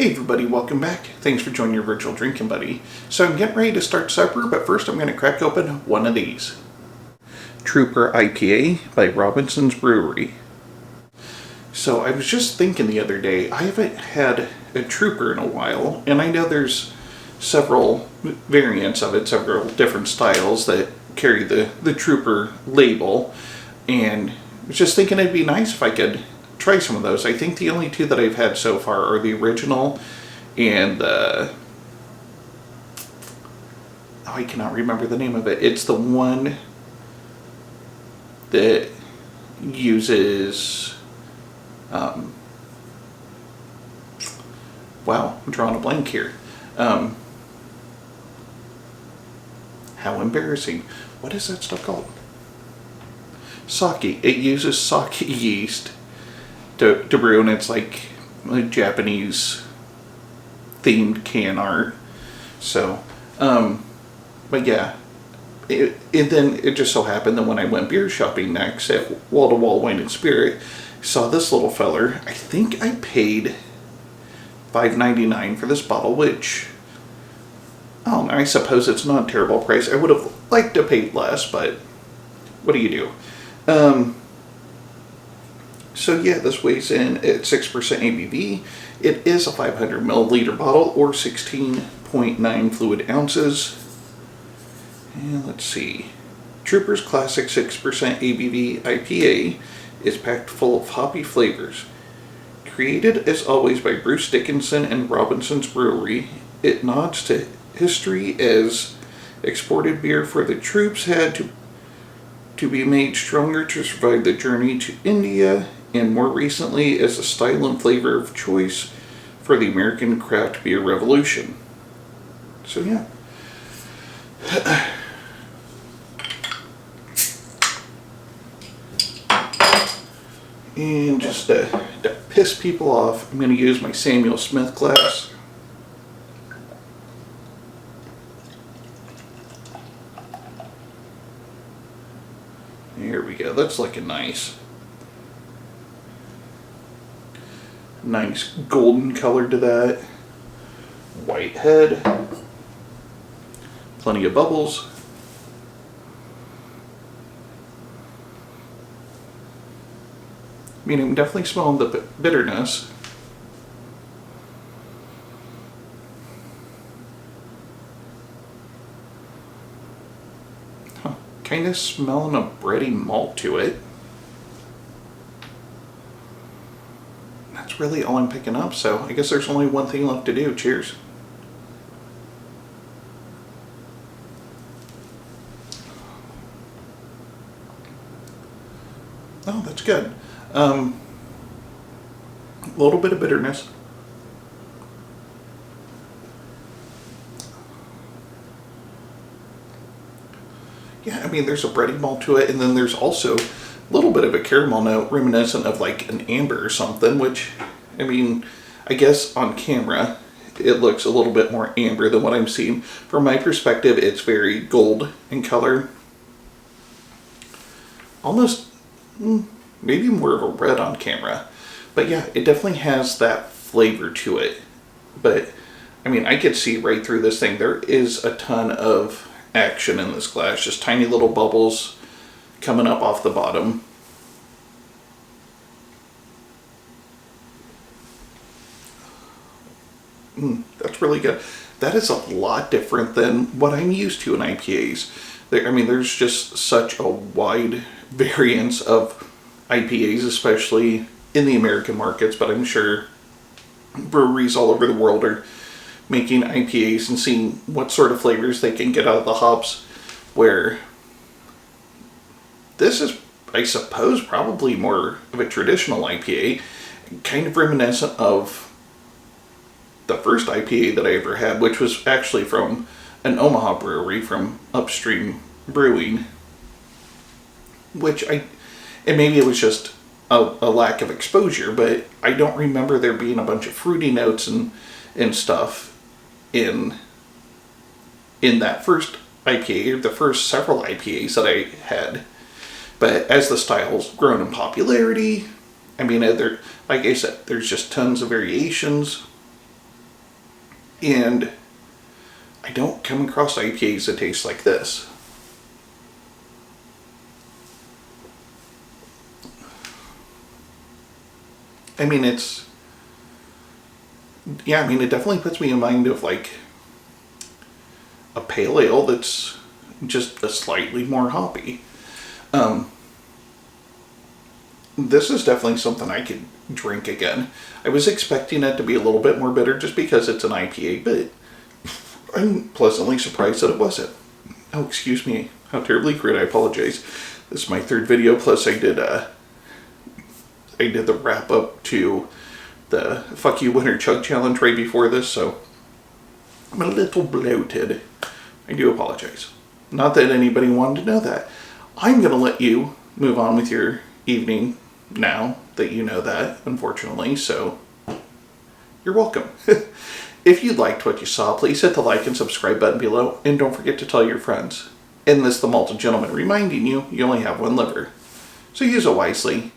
Hey everybody, welcome back. Thanks for joining your virtual drinking buddy. So I'm getting ready to start supper, but first I'm going to crack open one of these. Trooper IPA by Robinsons Brewery. So I was just thinking the other day, I haven't had a Trooper in a while, and I know there's several variants of it, several different styles that carry the Trooper label, and I was just thinking it'd be nice if I could try some of those. I think the only two that I've had so far are the original and I cannot remember the name of it. It's the one that uses wow, I'm drawing a blank here. How embarrassing. What is that stuff called? Sake. It uses sake yeast to brew, and it's like a Japanese themed can art. So, but yeah, and then it just so happened that when I went beer shopping next at Wall to Wall Wine and Spirit, I saw this little feller. I think I paid $5.99 for this bottle, which I suppose it's not a terrible price. I would have liked to pay less, but what do you do? So yeah, this weighs in at 6% ABV. It is a 500 milliliter bottle or 16.9 fluid ounces. And let's see. Trooper's Classic 6% ABV IPA is packed full of hoppy flavors. Created as always by Bruce Dickinson and Robinsons Brewery, it nods to history as exported beer for the troops had to be made stronger to survive the journey to India, and more recently as a style and flavor of choice for the American craft beer revolution. So yeah. And just to piss people off, I'm going to use my Samuel Smith glass. Here we go. That's looking nice. Nice golden color to that. White head. Plenty of bubbles. I mean, I'm definitely smelling the bitterness. Kind of smelling a bready malt to it. That's really all I'm picking up, so I guess there's only one thing left to do. Cheers. Oh, that's good. A little bit of bitterness. Yeah, I mean, there's a bready malt to it, and then there's also a little bit of a caramel note reminiscent of like an amber or something, which, I mean, I guess on camera it looks a little bit more amber than what I'm seeing. From my perspective, it's very gold in color. Almost, maybe more of a red on camera. But yeah, it definitely has that flavor to it. But, I mean, I could see right through this thing. There is a ton of action in this glass. Just tiny little bubbles coming up off the bottom. That's really good. That is a lot different than what I'm used to in IPAs. I mean, there's just such a wide variance of IPAs, especially in the American markets, but I'm sure breweries all over the world are making IPAs and seeing what sort of flavors they can get out of the hops, where this is, I suppose, probably more of a traditional IPA, kind of reminiscent of the first IPA that I ever had, which was actually from an Omaha brewery from Upstream Brewing, and maybe it was just a lack of exposure, but I don't remember there being a bunch of fruity notes and stuff in that first IPA, or the first several IPAs that I had. But as the style's grown in popularity, I mean, like I said, there's just tons of variations. And I don't come across IPAs that taste like this. I mean, it definitely puts me in mind of like a pale ale that's just a slightly more hoppy. This is definitely something I could drink again. I was expecting it to be a little bit more bitter just because it's an IPA, but I'm pleasantly surprised that it wasn't. Oh, excuse me. How terribly crude. I apologize. This is my third video, plus I did the wrap up to the Fuck You Winter Chug Challenge right before this, so I'm a little bloated. I do apologize. Not that anybody wanted to know that. I'm going to let you move on with your evening now that you know that, unfortunately, so you're welcome. If you liked what you saw, please hit the like and subscribe button below, and don't forget to tell your friends. And this the Malted Gentleman reminding you, you only have one liver, so use it wisely.